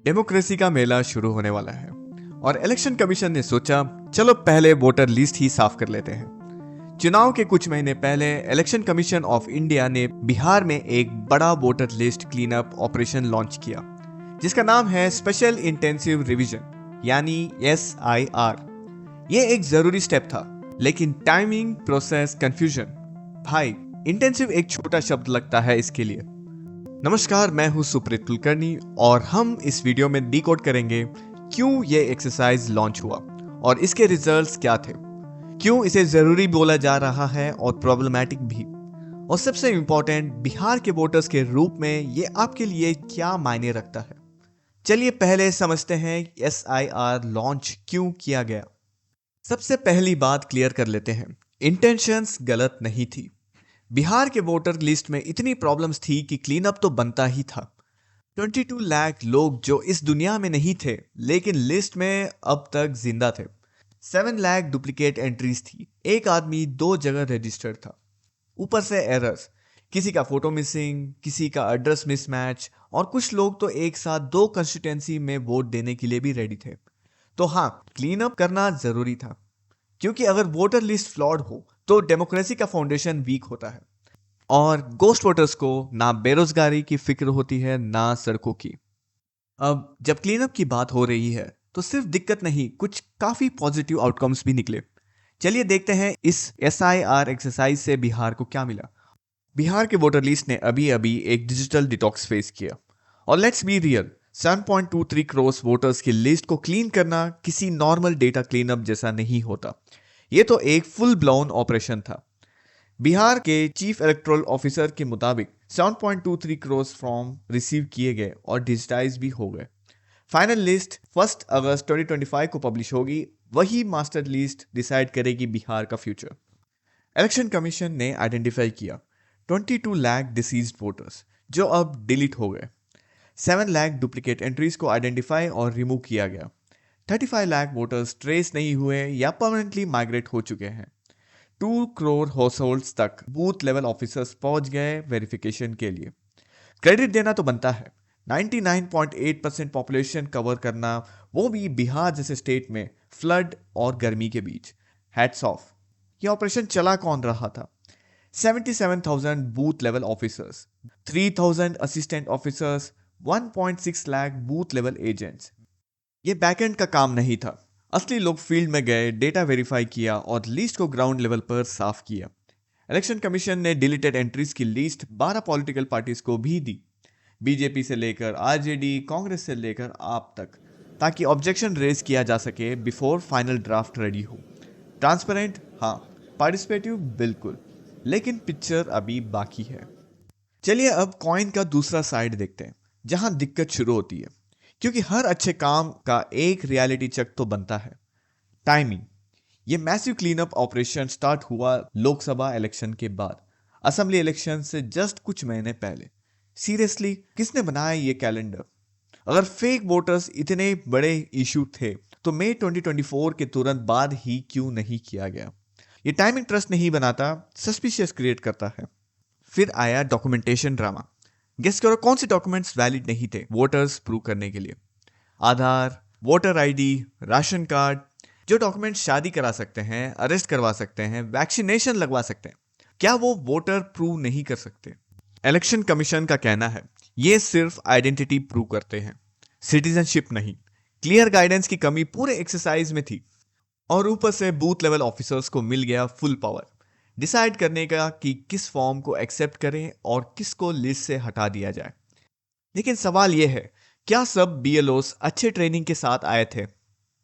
Democracy का मेला शुरू होने वाला है और इलेक्शन कमीशन ने सोचा चलो पहले वोटर लिस्ट ही साफ कर लेते हैं। चुनाव के कुछ महीने पहले इलेक्शन कमीशन ऑफ इंडिया ने बिहार में एक बड़ा voter list clean up operation launch किया जिसका नाम है स्पेशल इंटेंसिव रिवीजन यानी SIR। ये एक जरूरी स्टेप था लेकिन टाइमिंग प्रोसेस कंफ्यूजन। भाई, इंटेंसिव एक छोटा शब्द लगता है इसके लिए। नमस्कार, मैं हूं सुप्रीत कुलकर्णी और हम इस वीडियो में डिकोड करेंगे क्यों ये एक्सरसाइज लॉन्च हुआ और इसके रिजल्ट्स क्या थे, क्यों इसे जरूरी बोला जा रहा है और प्रॉब्लमैटिक भी, और सबसे इंपॉर्टेंट बिहार के वोटर्स के रूप में ये आपके लिए क्या मायने रखता है। चलिए पहले समझते हैं SIR लॉन्च क्यों किया गया। सबसे पहली बात क्लियर कर लेते हैं, इंटेंशंस गलत नहीं थी। बिहार के वोटर लिस्ट में इतनी प्रॉब्लम्स थी कि क्लीन अप तो बनता ही था। 22 लाख लोग जो इस दुनिया में नहीं थे लेकिन लिस्ट में अब तक जिंदा थे। 7 लाख डुप्लीकेट एंट्रीज थी, एक आदमी 2 जगह रजिस्टर्ड था। ऊपर से एरर्स, किसी का फोटो मिसिंग, किसी का एड्रेस मिसमैच, और कुछ लोग तो एक साथ 2 कंस्टिट्यूएंसी में वोट देने के लिए भी रेडी थे। तो हाँ, क्लीन अप करना जरूरी था क्योंकि अगर वोटर लिस्ट फ्लॉड हो तो डेमोक्रेसी का फाउंडेशन वीक होता है और गोस्ट वोटर्स को ना बेरोजगारी की फिक्र होती है ना सड़कों की। अब जब क्लीन अप की बात हो रही है तो सिर्फ दिक्कत नहीं, कुछ काफी पॉजिटिव आउटकम्स भी निकले। चलिए देखते हैं इस SIR एक्सरसाइज से बिहार को क्या मिला। बिहार के वोटर लिस्ट ने अभी अभी एक डिजिटल डिटॉक्स फेस किया और let's be real, 7.23 crore voters की लिस्ट को क्लीन करना किसी नॉर्मल डेटा क्लीनअप जैसा नहीं होता। ये तो एक फुल ब्लाउन ऑपरेशन था। बिहार के चीफ इलेक्टोरल ऑफिसर के मुताबिक 7.23 करोड़ फॉर्म रिसीव किए गए और डिजिटाइज भी हो गए। फाइनल लिस्ट 1 अगस्त 2025 को पब्लिश होगी। वही मास्टर लिस्ट डिसाइड करेगी बिहार का फ्यूचर। इलेक्शन कमीशन ने आइडेंटिफाई किया 22 लाख डिसीज्ड वोटर्स जो अब डिलीट हो गए। 7 लाख डुप्लीकेट एंट्रीज को आइडेंटिफाई और रिमूव किया गया। 35 लाख वोटर्स ट्रेस नहीं हुए या परमानेंटली माइग्रेट हो चुके हैं। 2 करोड़ हाउस होल्ड्स तक बूथ लेवल ऑफिसर्स पहुंच गए वेरिफिकेशन के लिए। क्रेडिट देना तो बनता है, 99.8% पॉपुलेशन कवर करना, वो भी बिहार जैसे स्टेट में फ्लड और गर्मी के बीच। Hats off. ये ऑपरेशन चला कौन रहा था? 77,000 booth level officers, 3,000 assistant officers, 1.6 lakh booth level agents. ये बैकएंड का काम नहीं था। असली लोग फील्ड में गए, डेटा वेरीफाई किया और लिस्ट को ग्राउंड लेवल पर साफ किया। इलेक्शन कमीशन ने डिलीटेड एंट्रीज की लिस्ट 12 पॉलिटिकल पार्टीज को भी दी, बीजेपी से लेकर RJD, कांग्रेस से लेकर आप तक, ताकि ऑब्जेक्शन रेज किया जा सके बिफोर फाइनल ड्राफ्ट रेडी हो। ट्रांसपेरेंट हाँ, पार्टिसिपेटिव बिल्कुल, लेकिन पिक्चर अभी बाकी है। चलिए अब कॉइन का दूसरा साइड देखते हैं जहां दिक्कत शुरू होती है, क्योंकि हर अच्छे काम का एक रियलिटी चेक तो बनता है, टाइमिंग। ये मैसिव क्लीनअप ऑपरेशन स्टार्ट हुआ लोकसभा इलेक्शन के बाद, असेंबली इलेक्शन से जस्ट कुछ महीने पहले। सीरियसली, किसने बनाया ये कैलेंडर? अगर फेक वोटर्स इतने बड़े इशू थे तो मई 2024 के तुरंत बाद ही क्यों नहीं किया गया? ये टाइमिंग ट्रस्ट नहीं बनाता, सस्पिशियस क्रिएट करता है। फिर आया डॉक्यूमेंटेशन ड्रामा। गेस करो कौन से डॉक्यूमेंट्स वैलिड नहीं थे वोटर्स प्रूव करने के लिए? आधार, वोटर ID, राशन कार्ड। जो डॉक्यूमेंट शादी करा सकते हैं, अरेस्ट करवा सकते हैं, वैक्सीनेशन लगवा सकते हैं, क्या वो वोटर प्रूव नहीं कर सकते? इलेक्शन कमीशन का कहना है ये सिर्फ आइडेंटिटी प्रूव करते हैं, सिटीजनशिप नहीं। क्लियर गाइडेंस की कमी पूरे एक्सरसाइज में थी और ऊपर से बूथ लेवल ऑफिसर्स को मिल गया फुल पावर डिसाइड करने का कि किस फॉर्म को एक्सेप्ट करें और किसको लिस्ट से हटा दिया जाए। लेकिन सवाल यह है, क्या सब BLOs अच्छे ट्रेनिंग के साथ आए थे?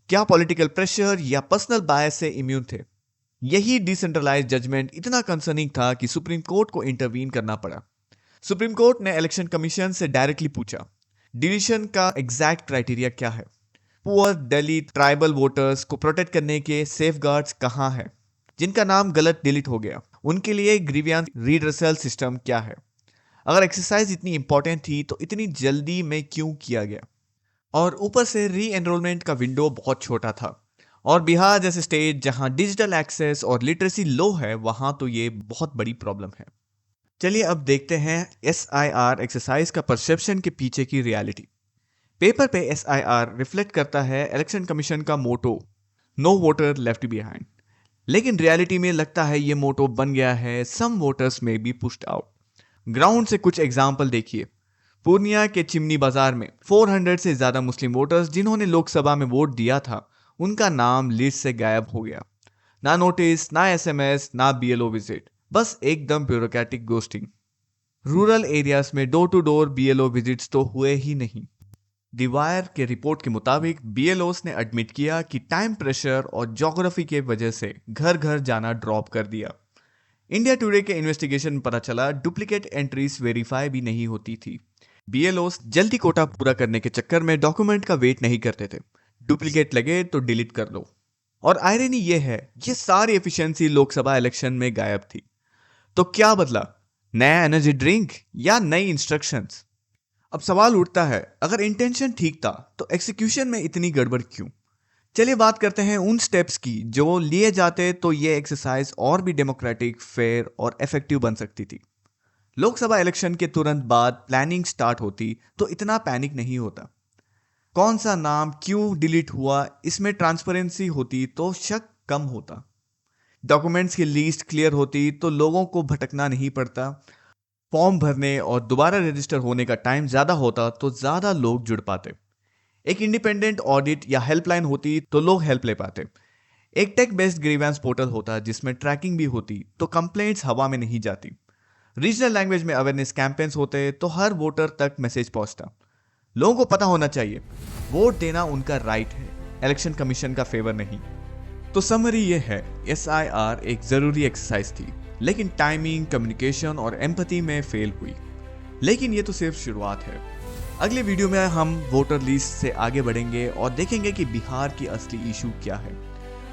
क्या पॉलिटिकल प्रेशर या पर्सनल बायस से इम्यून थे? यही डिसेंट्रलाइज्ड जजमेंट इतना कंसर्निंग था कि सुप्रीम कोर्ट को इंटरवीन करना पड़ा। सुप्रीम कोर्ट ने इलेक्शन कमीशन से डायरेक्टली पूछा, डिलीशन का एग्जैक्ट क्राइटेरिया क्या है? पुअर, दलित, ट्राइबल वोटर्स को प्रोटेक्ट करने के सेफगार्ड्स कहां है? जिनका नाम गलत डिलीट हो गया, उनके लिए ग्रीवियंस रिड्रेसल सिस्टम क्या है? अगर एक्सरसाइज इतनी इंपॉर्टेंट थी तो इतनी जल्दी में क्यों किया गया? और ऊपर से री एनरोलमेंट का विंडो बहुत छोटा था और बिहार जैसे स्टेट जहां डिजिटल एक्सेस और लिटरेसी लो है, वहां तो ये बहुत बड़ी प्रॉब्लम है। चलिए अब देखते हैं SIR एक्सरसाइज का परसेप्शन के पीछे की रियलिटी। पेपर पे SIR रिफ्लेक्ट करता है इलेक्शन कमीशन का मोटो, नो वोटर लेफ्ट बिहाइंड, लेकिन रियलिटी में लगता है ये मोटो बन गया है सम वोटर्स में बी पुश्ड आउट। ग्राउंड से कुछ एग्जाम्पल देखिए। पूर्णिया के चिमनी बाजार में 400 से ज्यादा मुस्लिम वोटर्स जिन्होंने लोकसभा में वोट दिया था, उनका नाम लिस्ट से गायब हो गया। ना नोटिस, ना SMS, ना BLO विजिट, बस एकदम ब्यूरोक्रेटिक गोस्टिंग। रूरल एरियाज में door to door BLO visits तो हुए ही नहीं। दी वायर के रिपोर्ट के मुताबिक BLOs ने एडमिट किया कि टाइम प्रेशर और ज्योग्राफी के वजह से घर घर जाना ड्रॉप कर दिया। इंडिया टुडे के इन्वेस्टिगेशन में पता चला डुप्लीकेट एंट्रीज वेरीफाई भी नहीं होती थी। BLOs जल्दी कोटा पूरा करने के चक्कर में डॉक्यूमेंट का वेट नहीं करते थे, डुप्लीकेट लगे तो डिलीट कर लो। और आयरनी ये है, ये सारी एफिशिएंसी लोकसभा इलेक्शन में गायब थी। तो क्या बदला? नया एनर्जी ड्रिंक या नई इंस्ट्रक्शंस? अब सवाल उठता है, अगर इंटेंशन ठीक था तो एग्जीक्यूशन में इतनी गड़बड़ क्यों? चलिए बात करते हैं उन स्टेप्स की जो लिए जाते तो ये एक्सरसाइज और भी डेमोक्रेटिक, फेयर और इफेक्टिव बन सकती थी। लोकसभा इलेक्शन के तुरंत बाद प्लानिंग स्टार्ट होती तो इतना पैनिक नहीं होता। कौन सा नाम क्यों डिलीट हुआ, इसमें ट्रांसपेरेंसी होती तो शक कम होता। डॉक्यूमेंट्स की लिस्ट क्लियर होती तो लोगों को भटकना नहीं पड़ता। फॉर्म भरने और दोबारा रजिस्टर होने का टाइम ज्यादा होता तो ज्यादा लोग जुड़ पाते। एक इंडिपेंडेंट ऑडिट या हेल्पलाइन होती तो लोग हेल्प ले पाते। एक टेक बेस्ड ग्रीवेंस पोर्टल होता जिसमें ट्रैकिंग भी होती तो कंप्लेंट्स हवा में नहीं जाती। रीजनल लैंग्वेज में अवेयरनेस कैंपेन्स होते तो हर वोटर तक मैसेज पहुंचता। लोगों को पता होना चाहिए वोट देना उनका राइट है, इलेक्शन कमीशन का फेवर नहीं। तो समरी ये है, SIR एक जरूरी एक्सरसाइज थी, लेकिन टाइमिंग, कम्युनिकेशन और एम्पैथी में फेल हुई। लेकिन ये तो सिर्फ शुरुआत है। अगले वीडियो में हम वोटर लिस्ट से आगे बढ़ेंगे और देखेंगे कि बिहार की असली इशू क्या है।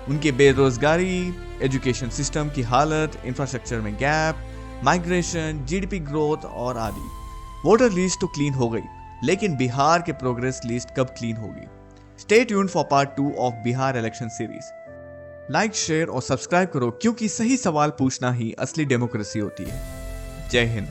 उनकी बेरोजगारी, एजुकेशन सिस्टम की हालत, इंफ्रास्ट्रक्चर में गैप, माइग्रेशन, GDP ग्रोथ और आदि। वोटर लिस्ट तो क्लीन हो गई, लेकिन बिहार के प्रोग्रेस लिस्ट कब क्लीन होगी? Stay tuned for part 2 of Bihar election series. Like, share और सब्सक्राइब करो, क्योंकि सही सवाल पूछना ही असली डेमोक्रेसी होती है। जय हिंद।